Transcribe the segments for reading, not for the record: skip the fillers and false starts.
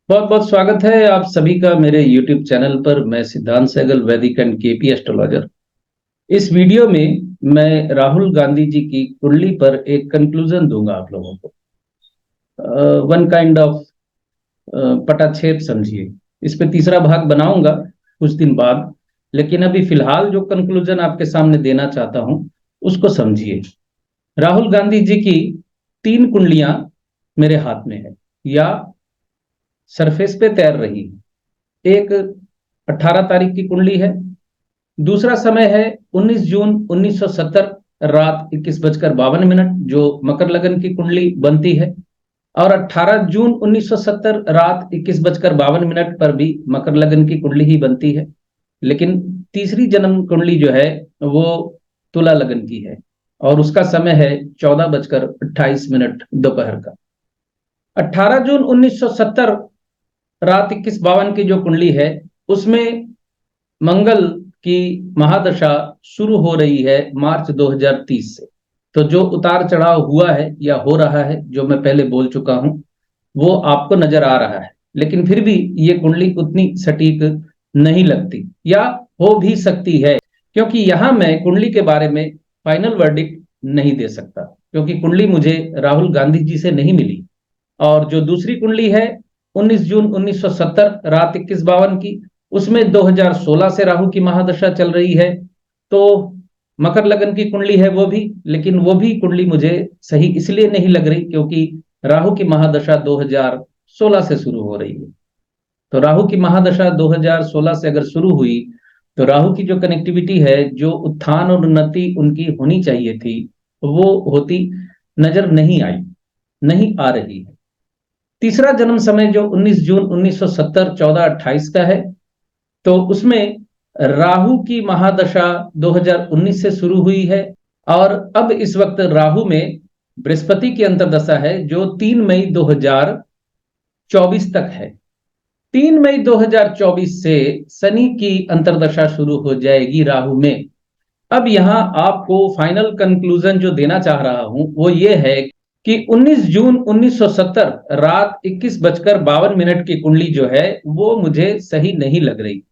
बहुत बहुत स्वागत है आप सभी का मेरे YouTube चैनल पर। मैं सिद्धांत सहगल, वैदिक एंड केपी एस्ट्रोलॉजर। इस वीडियो में मैं राहुल गांधी जी की कुंडली पर एक कंक्लूजन दूंगा आप लोगों को। वन काइंड ऑफ पटाक्षेप समझिए। इस पे तीसरा भाग बनाऊंगा कुछ दिन बाद, लेकिन अभी फिलहाल जो कंक्लूजन आपके सामने देना चाहता हूं उसको समझिए। राहुल गांधी जी की तीन कुंडलियां मेरे हाथ में है, या सरफेस पे तैर रही है। एक 18 तारीख की कुंडली है। दूसरा समय है 19 जून 1970 रात 21:52 जो मकर लगन की कुंडली बनती है। और 18 जून 1970 रात 21:52 पर भी मकर लगन की कुंडली ही बनती है। लेकिन तीसरी जन्म कुंडली जो है वो तुला लगन की है, और उसका समय है 14:28 दोपहर का। 18 जून 1970 रात 21:52 की जो कुंडली है उसमें मंगल की महादशा शुरू हो रही है मार्च 2030 से। तो जो उतार चढ़ाव हुआ है या हो रहा है, जो मैं पहले बोल चुका हूं, वो आपको नजर आ रहा है। लेकिन फिर भी ये कुंडली उतनी सटीक नहीं लगती, या हो भी सकती है, क्योंकि यहां मैं कुंडली के बारे में फाइनल वर्डिक्ट नहीं दे सकता, क्योंकि कुंडली मुझे राहुल गांधी जी से नहीं मिली। और जो दूसरी कुंडली है 19 जून 1970 रात 21:52 की, उसमें 2016 से राहु की महादशा चल रही है। तो मकर लगन की कुंडली है वो भी, लेकिन वो भी कुंडली मुझे सही इसलिए नहीं लग रही क्योंकि राहु की महादशा 2016 से शुरू हो रही है। तो राहु की महादशा 2016 से अगर शुरू हुई तो राहु की जो कनेक्टिविटी है, जो उत्थान और उन्नति उनकी होनी चाहिए थी, वो होती नजर नहीं आई, नहीं आ रही है। तीसरा जन्म समय जो 19 जून 1970 14:28 का है, तो उसमें राहु की महादशा 2019 से शुरू हुई है। और अब इस वक्त राहु में बृहस्पति की अंतर्दशा है जो 3 मई 2024 तक है। 3 मई 2024 से शनि की अंतर्दशा शुरू हो जाएगी राहु में। अब यहां आपको फाइनल कंक्लूजन जो देना चाह रहा हूं वो ये है कि 19 जून 1970 रात 21:52 की कुंडली जो है वो मुझे सही नहीं लग रही।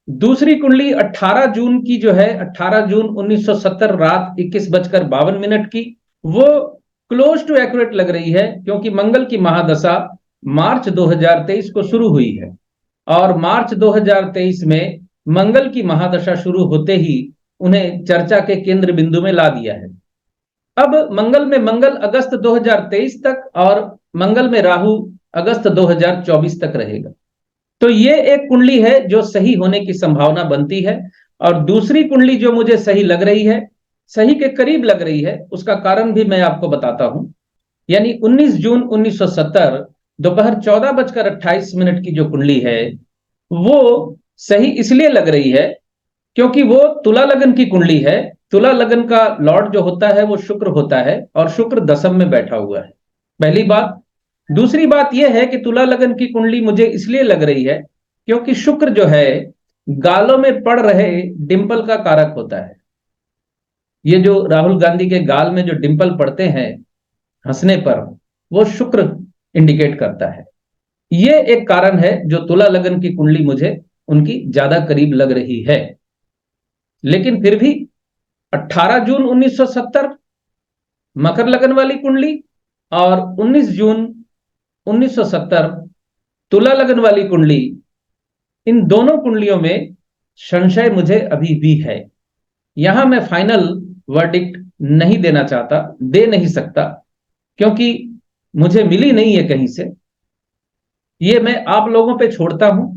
दूसरी कुंडली 18 जून की जो है, 18 जून 1970 रात 21:52 की, वो क्लोज टू एक्यूरेट लग रही है, क्योंकि मंगल की महादशा मार्च 2023 को शुरू हुई है। और मार्च 2023 में मंगल की महादशा शुरू होते ही उन्हें चर्चा के केंद्र बिंदु में ला दिया है। अब मंगल में मंगल अगस्त 2023 तक, और मंगल में राहु अगस्त 2024 तक रहेगा। तो ये एक कुंडली है जो सही होने की संभावना बनती है। और दूसरी कुंडली जो मुझे सही लग रही है, सही के करीब लग रही है, उसका कारण भी मैं आपको बताता हूं। यानी 19 जून 1970 दोपहर 14:28 की जो कुंडली है वो सही इसलिए लग रही है क्योंकि वो तुला लगन की कुंडली है। तुला लगन का लॉर्ड जो होता है वो शुक्र होता है, और शुक्र दशम में बैठा हुआ है। पहली बात। दूसरी बात यह है कि तुला लगन की कुंडली मुझे इसलिए लग रही है क्योंकि शुक्र जो है गालों में पड़ रहे डिंपल का कारक होता है। ये जो राहुल गांधी के गाल में जो डिंपल पड़ते हैं हंसने पर, वो शुक्र इंडिकेट करता है। ये एक कारण है जो तुला लगन की कुंडली मुझे उनकी ज्यादा करीब लग रही है। लेकिन फिर भी 18 जून 1970 मकर लगन वाली कुंडली, और 19 जून 1970 तुला लगन वाली कुंडली, इन दोनों कुंडलियों में संशय मुझे अभी भी है। यहां मैं फाइनल वर्डिक्ट नहीं देना चाहता, दे नहीं सकता, क्योंकि मुझे मिली नहीं है कहीं से। ये मैं आप लोगों पे छोड़ता हूं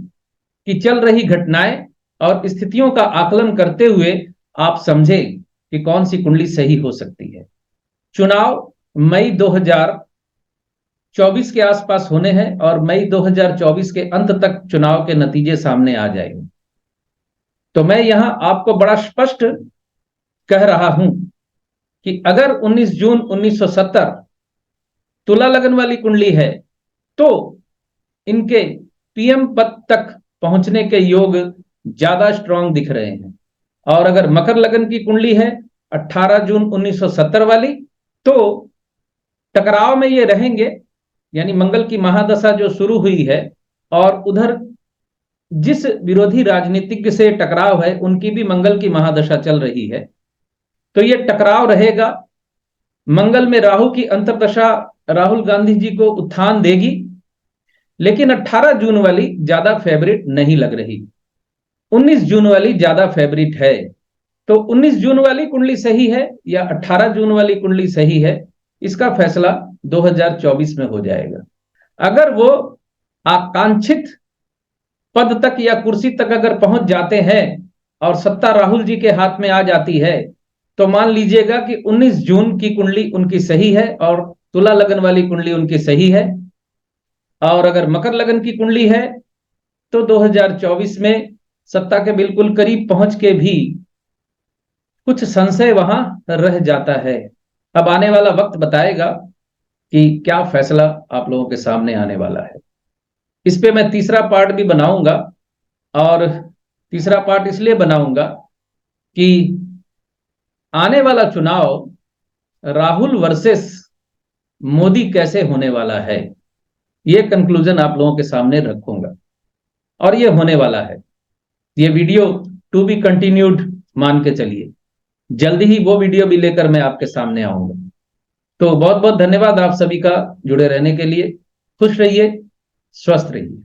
कि चल रही घटनाएं और स्थितियों का आकलन करते हुए आप समझे कि कौन सी कुंडली सही हो सकती है। चुनाव मई 2024 के आसपास होने हैं, और मई 2024 के अंत तक चुनाव के नतीजे सामने आ जाएंगे। तो मैं यहां आपको बड़ा स्पष्ट कह रहा हूं कि अगर 19 जून 1970 तुला लगन वाली कुंडली है तो इनके पीएम पद तक पहुंचने के योग ज्यादा स्ट्रांग दिख रहे हैं। और अगर मकर लगन की कुंडली है 18 जून 1970 वाली, तो टकराव में ये रहेंगे, यानी मंगल की महादशा जो शुरू हुई है, और उधर जिस विरोधी राजनीतिज्ञ से टकराव है उनकी भी मंगल की महादशा चल रही है, तो ये टकराव रहेगा। मंगल में राहु की अंतर्दशा राहुल गांधी जी को उत्थान देगी, लेकिन 18 जून वाली ज्यादा फेवरेट नहीं लग रही, 19 जून वाली ज्यादा फेवरेट है। तो 19 जून वाली कुंडली सही है या 18 जून वाली कुंडली सही है, इसका फैसला 2024 में हो जाएगा। अगर वो आकांक्षित पद तक या कुर्सी तक अगर पहुंच जाते हैं और सत्ता राहुल जी के हाथ में आ जाती है, तो मान लीजिएगा कि 19 जून की कुंडली उनकी सही है और तुला लगन वाली कुंडली उनकी सही है। और अगर मकर लगन की कुंडली है तो 2024 में सत्ता के बिल्कुल करीब पहुंच के भी कुछ संशय वहां रह जाता है। अब आने वाला वक्त बताएगा कि क्या फैसला आप लोगों के सामने आने वाला है। इस पे मैं तीसरा पार्ट भी बनाऊंगा, और तीसरा पार्ट इसलिए बनाऊंगा कि आने वाला चुनाव राहुल वर्सेस मोदी कैसे होने वाला है, ये कंक्लूजन आप लोगों के सामने रखूंगा, और ये होने वाला है। ये वीडियो टू बी कंटिन्यूड मान के चलिए, जल्दी ही वो वीडियो भी लेकर मैं आपके सामने आऊंगा। तो बहुत बहुत धन्यवाद आप सभी का जुड़े रहने के लिए। खुश रहिए, स्वस्थ रहिए।